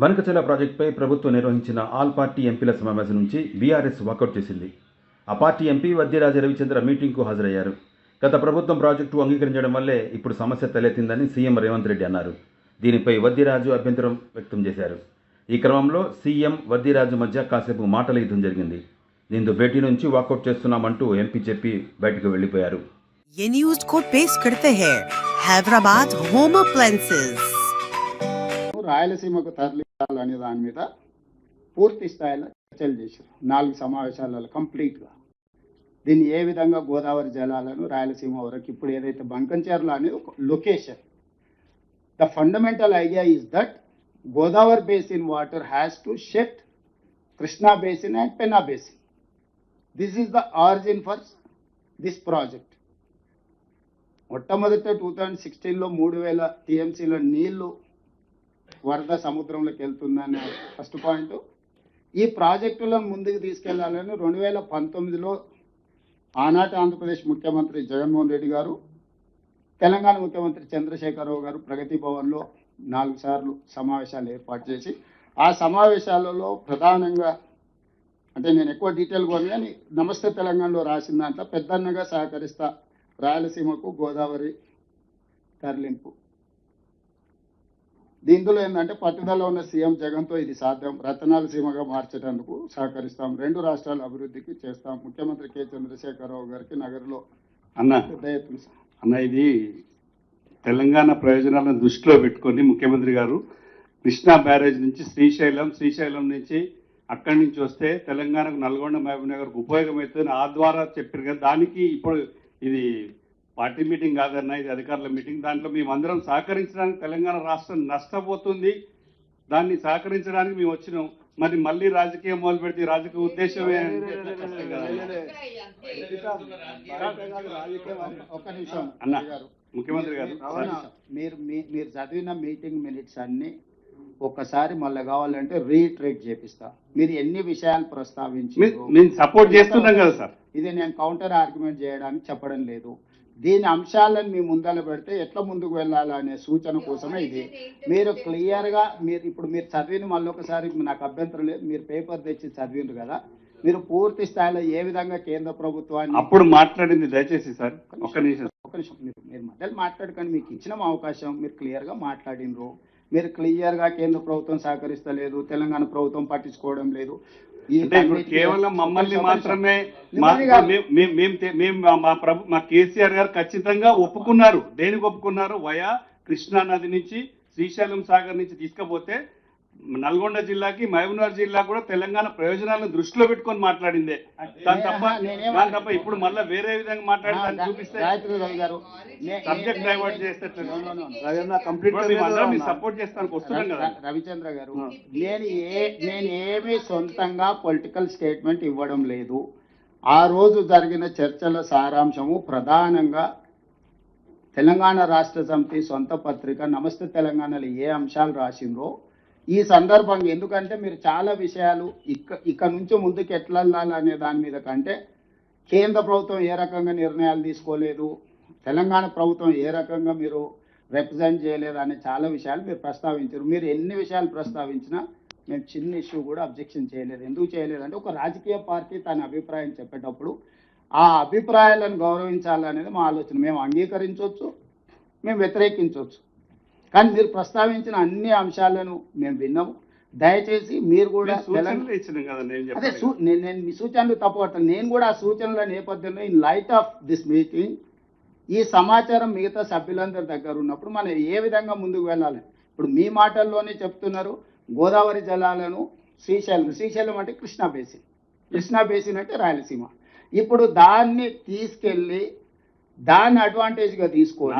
బనకచెర్ల ప్రాజెక్టుపై ప్రభుత్వం నిర్వహించిన ఆల్ పార్టీ ఎంపీల సమావేశం నుంచి బీఆర్ఎస్ వాకౌట్ చేసింది. ఆ పార్టీ ఎంపీ వద్దిరాజు రవిచంద్ర మీటింగ్కు హాజరయ్యారు. గత ప్రభుత్వం ప్రాజెక్టు అంగీకరించడం వల్లే ఇప్పుడు సమస్య తలెత్తిందని సీఎం రేవంత్ రెడ్డి అన్నారు. దీనిపై వద్దిరాజు అభ్యంతరం వ్యక్తం చేశారు. ఈ క్రమంలో సీఎం వద్దిరాజు మధ్య కాసేపు మాటల యుద్ధం జరిగింది. దీంతో భేటీ నుంచి వాకౌట్ చేస్తున్నామంటూ ఎంపీ చెప్పి బయటకు వెళ్లిపోయారు. ये न्यूज़ को पेश करते हैं हैदराबाद होम अप्लायंसेस। రాయలసీమకు తరలించాలనే దాని మీద పూర్తి స్థాయిలో చర్చలు చేశారు. 4 సమావేశాలలో కంప్లీట్గా దీన్ని ఏ విధంగా గోదావరి జలాలను రాయలసీమ వరకు ఇప్పుడు ఏదైతే బంకంచెర్ల అనేది ఒక location, the fundamental idea is that Godavari basin water has to shift Krishna basin and Penna basin. This is the origin for this project. మొట్టమొదట 2016లో 3000 టీఎంసీల నీళ్లు వరద సముద్రంలోకి వెళ్తుందనే ఫస్ట్ పాయింట్. ఈ ప్రాజెక్టులను ముందుకు తీసుకెళ్లాలని 2019లో ఆనాటి ఆంధ్రప్రదేశ్ ముఖ్యమంత్రి జగన్మోహన్ రెడ్డి గారు, తెలంగాణ ముఖ్యమంత్రి చంద్రశేఖరరావు గారు ప్రగతి భవన్లో 4 సార్లు సమావేశాలు ఏర్పాటు చేసి, ఆ సమావేశాలలో ప్రధానంగా అంటే నేను ఎక్కువ డీటెయిల్ కొను కానీ నమస్తే తెలంగాణలో రాసిన దాంట్లో పెద్దన్నగా సహకరిస్తా రాయలసీమకు గోదావరి తరలింపు. దీంట్లో ఏంటంటే పట్టుదల ఉన్న సీఎం జగన్తో ఇది సాధ్యం, రతనాల సీమగా మార్చేటందుకు సహకరిస్తాం, 2 రాష్ట్రాల అభివృద్ధికి చేస్తాం. ముఖ్యమంత్రి కె చంద్రశేఖరరావు గారికి నగరంలో అన్న ఇది తెలంగాణ ప్రయోజనాలను దృష్టిలో పెట్టుకొని ముఖ్యమంత్రి గారు కృష్ణా బ్యారేజ్ నుంచి శ్రీశైలం నుంచి అక్కడి నుంచి వస్తే తెలంగాణకు నల్గొండ మహబూబ్నగర్కు ఉపయోగమవుతుంది ఆ ద్వారా చెప్పారు కదా. దానికి ఇప్పుడు ఇది పార్టీ మీటింగ్ కాదన్నా, ఇది అధికారుల మీటింగ్. దాంట్లో మేమందరం సహకరించడానికి తెలంగాణ రాష్ట్రం నష్టపోతుంది, దాన్ని సహకరించడానికి మేము వచ్చినాం. మరి మళ్ళీ రాజకీయం మొదలు పెడితే రాజకీయ ఉద్దేశమే అన్న. ముఖ్యమంత్రి గారు మీరు చదివిన మీటింగ్ మినిట్స్ అన్ని ఒక్కసారి మళ్ళీ కావాలంటే రీట్రేట్ చేపిస్తా. మీరు ఎన్ని విషయాలు ప్రస్తావించి మేము సపోర్ట్ చేస్తున్నాం కదా సార్. ఇది నేను కౌంటర్ ఆర్గ్యుమెంట్ చేయడానికి చెప్పడం లేదు. దీని అంశాలను మీ ముందర పెడితే ఎట్లా ముందుకు వెళ్ళాలనే సూచన కోసమే ఇది. మీరు క్లియర్గా మీరు చదివిన మళ్ళీ ఒకసారి నాకు అభ్యంతరం లేదు, మీరు పేపర్ తెచ్చి చదివిండ్రు కదా, మీరు పూర్తి స్థాయిలో ఏ విధంగా కేంద్ర ప్రభుత్వాన్ని అప్పుడు మాట్లాడింది దయచేసి సార్ ఒక్క నిమిషం మీరు మధ్యలో మాట్లాడుకొని మీకు ఇచ్చిన అవకాశం మీరు క్లియర్గా మాట్లాడినరు. మీరు క్లియర్గా కేంద్ర ప్రభుత్వం సహకరిస్తలేదు, తెలంగాణ ప్రభుత్వం పట్టించుకోవడం లేదు. కేవలం మమ్మల్ని మాత్రమే మా కేసీఆర్ గారు ఖచ్చితంగా ఒప్పుకున్నారు. దేనికి ఒప్పుకున్నారు? వయా కృష్ణా నది నుంచి శ్రీశైలం సాగర్ నుంచి తీసుకపోతే నల్గొండ జిల్లాకి మహబూబ్నగర్ జిల్లా కూడా తెలంగాణ ప్రయోజనాలను దృష్టిలో పెట్టుకొని మాట్లాడిందే. దాని తప్ప ఇప్పుడు మళ్ళీ వేరే విధంగా మాట్లాడి చూపిస్తే సబ్జెక్ట్ డైవర్ట్ చేస్తే సపోర్ట్ చేస్తానికి వస్తున్నాం కదా. రవిచంద్ర గారు, నేను ఏమీ సొంతంగా పొలిటికల్ స్టేట్మెంట్ ఇవ్వడం లేదు. ఆ రోజు జరిగిన చర్చల సారాంశము ప్రధానంగా తెలంగాణ రాష్ట్ర సమితి సొంత పత్రిక నమస్తే తెలంగాణలో ఏ అంశాలు రాసిండ్రో ఈ సందర్భంగా, ఎందుకంటే మీరు చాలా విషయాలు ఇక్కడ నుంచి ముందుకు ఎట్లా వెళ్ళాలనే దాని మీద కంటే కేంద్ర ప్రభుత్వం ఏ రకంగా నిర్ణయాలు తీసుకోలేదు, తెలంగాణ ప్రభుత్వం ఏ రకంగా మీరు రిప్రజెంట్ చేయలేదు అనే చాలా విషయాలు మీరు ప్రస్తావించారు. మీరు ఎన్ని విషయాలు ప్రస్తావించినా మేము చిన్న ఇష్యూ కూడా అబ్జెక్షన్ చేయలేదు. ఎందుకు చేయలేదంటే ఒక రాజకీయ పార్టీ తన అభిప్రాయం చెప్పేటప్పుడు ఆ అభిప్రాయాలను గౌరవించాలనేది మా ఆలోచన. మేము అంగీకరించవచ్చు, మేము వ్యతిరేకించవచ్చు, కానీ మీరు ప్రస్తావించిన అన్ని అంశాలను మేము విన్నాము. దయచేసి మీరు కూడా అదే నేను మీ సూచనలు తప్పుపడతాను. నేను కూడా ఆ సూచనల నేపథ్యంలో in light of this meeting ఈ సమాచారం మిగతా సభ్యులందరి దగ్గర ఉన్నప్పుడు మనం ఏ విధంగా ముందుకు వెళ్ళాలి. ఇప్పుడు మీ మాటల్లోనే చెప్తున్నారు గోదావరి జలాలను శ్రీశైలం అంటే కృష్ణా బేసిన్ అంటే రాయలసీమ. ఇప్పుడు దాన్ని తీసుకెళ్ళి దాన్ని అడ్వాంటేజ్గా తీసుకొని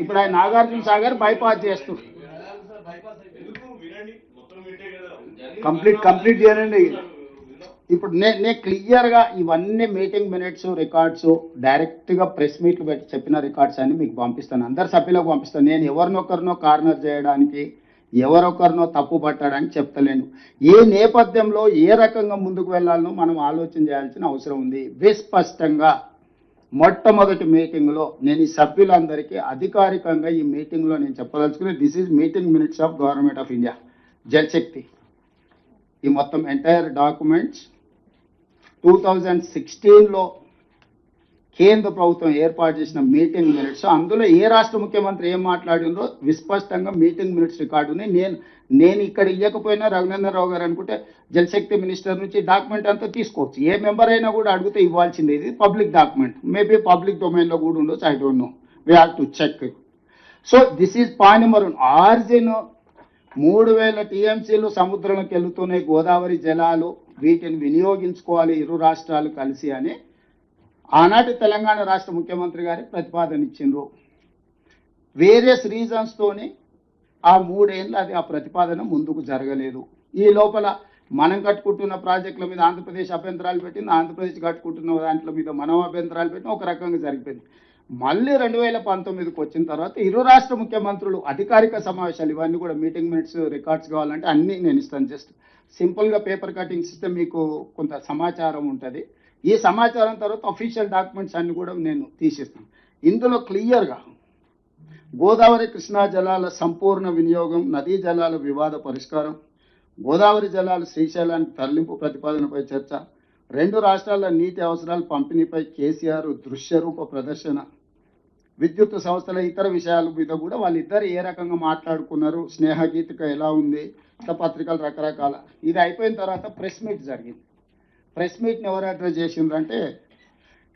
ఇప్పుడు ఆయన నాగార్జున సాగర్ బైపాస్ చేస్తున్నారు. కంప్లీట్ చేయండి. ఇప్పుడు నేను క్లియర్గా ఇవన్నీ మీటింగ్ మినిట్స్ రికార్డ్స్ డైరెక్ట్గా ప్రెస్ మీట్లు పెట్టి చెప్పిన రికార్డ్స్ అన్ని మీకు పంపిస్తాను, అందరు సభ్యులకు పంపిస్తాను. నేను ఎవరినొకరినో కార్నర్ చేయడానికి ఎవరొకరినో తప్పు పట్టడానికి చెప్తలేను. ఏ నేపథ్యంలో ఏ రకంగా ముందుకు వెళ్ళాలనో మనం ఆలోచన చేయాల్సిన అవసరం ఉంది. విస్పష్టంగా మొట్టమొదటి మీటింగ్లో నేను ఈ సభ్యులందరికీ అధికారికంగా ఈ మీటింగ్లో నేను చెప్పదలుచుకుని this is meeting minutes of government of India Jal Shakti. ఈ మొత్తం ఎంటైర్ డాక్యుమెంట్స్ 2016లో కేంద్ర ప్రభుత్వం ఏర్పాటు చేసిన మీటింగ్ మినిట్స్, అందులో ఏ రాష్ట్ర ముఖ్యమంత్రి ఏం మాట్లాడిందో విస్పష్టంగా మీటింగ్ మినిట్స్ రికార్డు ఉన్నాయి. నేను ఇక్కడ ఇవ్వకపోయినా రఘునందనరావు గారు అనుకుంటే జలశక్తి మినిస్టర్ నుంచి డాక్యుమెంట్ అంతా తీసుకోవచ్చు. ఏ మెంబర్ అయినా కూడా అడిగితే ఇవ్వాల్సిందే. ఇది పబ్లిక్ డాక్యుమెంట్, మేబీ పబ్లిక్ డొమైన్లో కూడా ఉండొచ్చు, I don't know, we have to check. So this is point number 1. ఆర్జిన్ 3000 టీఎంసీలు సముద్రంలోకి వెళుతున్నాయి గోదావరి జలాలు, వీటిని వినియోగించుకోవాలి ఇరు రాష్ట్రాలు కలిసి అని ఆనాటి తెలంగాణ రాష్ట్ర ముఖ్యమంత్రి గారి ప్రతిపాదన ఇచ్చిండ్రు. వేరియస్ రీజన్స్తోని ఆ 3 ఏళ్ళు అది ఆ ప్రతిపాదన ముందుకు జరగలేదు. ఈ లోపల మనం కట్టుకుంటున్న ప్రాజెక్టుల మీద ఆంధ్రప్రదేశ్ అభ్యంతరాలు పెట్టింది, ఆంధ్రప్రదేశ్ కట్టుకుంటున్న దాంట్లో మీద మనం అభ్యంతరాలు పెట్టిన ఒక రకంగా జరిగిపోయింది. మళ్ళీ 2019కి వచ్చిన తర్వాత ఇరు రాష్ట్ర ముఖ్యమంత్రులు అధికారిక సమావేశాలు, ఇవన్నీ కూడా మీటింగ్ మినిట్స్ రికార్డ్స్ కావాలంటే అన్నీ నేను ఇస్తాను. జస్ట్ సింపుల్గా పేపర్ కటింగ్స్ ఇస్తే మీకు కొంత సమాచారం ఉంటుంది. ఈ సమాచారం తర్వాత అఫీషియల్ డాక్యుమెంట్స్ అన్ని కూడా నేను తీసిస్తాను. ఇందులో క్లియర్గా గోదావరి కృష్ణా జలాల సంపూర్ణ వినియోగం, నదీ జలాల వివాద పరిష్కారం, గోదావరి జలాలు శ్రీశైలానికి తరలింపు ప్రతిపాదనపై చర్చ, 2 రాష్ట్రాల నీటి అవసరాల పంపిణీపై కేసీఆర్ దృశ్య రూప ప్రదర్శన, విద్యుత్ సంస్థల ఇతర విషయాల మీద కూడా వాళ్ళిద్దరు ఏ రకంగా మాట్లాడుకున్నారు, స్నేహగీతిక ఎలా ఉంది, ఇట్లా పత్రికలు రకరకాల. ఇది అయిపోయిన తర్వాత ప్రెస్ మీట్ జరిగింది. ప్రెస్ మీట్ని ఎవరు అడ్రస్ చేసిండ్రంటే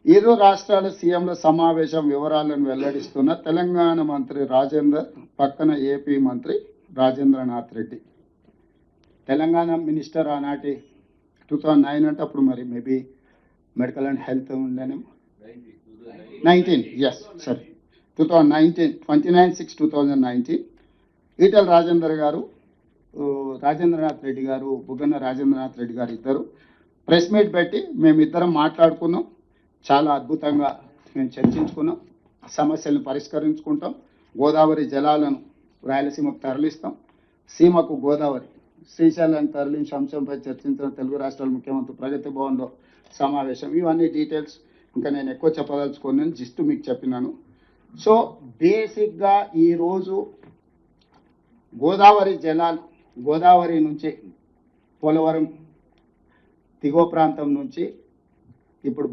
ఇరు రాష్ట్రాల సీఎంల సమావేశం వివరాలను వెల్లడిస్తున్న తెలంగాణ మంత్రి రాజేందర్, పక్కన ఏపీ మంత్రి రాజేంద్రనాథ్ రెడ్డి. తెలంగాణ మినిస్టర్ ఆనాటి 2009 అంటే అప్పుడు మరి మేబీ మెడికల్ అండ్ హెల్త్ ఉండేనేమో 19 ఎస్ సారీ 2019 29/6/2019 ఈటెల రాజేందర్ గారు, రాజేంద్రనాథ్ రెడ్డి గారు, బుగ్గన రాజేంద్రనాథ్ రెడ్డి గారు ఇద్దరు ప్రెస్ మీట్ పెట్టి మేమిద్దరం మాట్లాడుకున్నాం. చాలా అద్భుతంగా మేము చర్చించుకున్నాం, సమస్యలను పరిష్కరించుకుంటాం, గోదావరి జలాలను రాయలసీమకు తరలిస్తాం, సీమకు గోదావరి శ్రీశైలాన్ని తరలించే అంశంపై చర్చించిన తెలుగు రాష్ట్రాల ముఖ్యమంత్రి ప్రగతి భవన్లో సమావేశం. ఇవన్నీ డీటెయిల్స్ ఇంకా నేను ఎక్కువ చెప్పదలుచుకున్నాను, జస్ట్ మీకు చెప్పినాను. సో బేసిక్గా ఈరోజు గోదావరి జలాలు, గోదావరి నుంచి పోలవరం దిగువ ప్రాంతం నుంచి ఇప్పుడు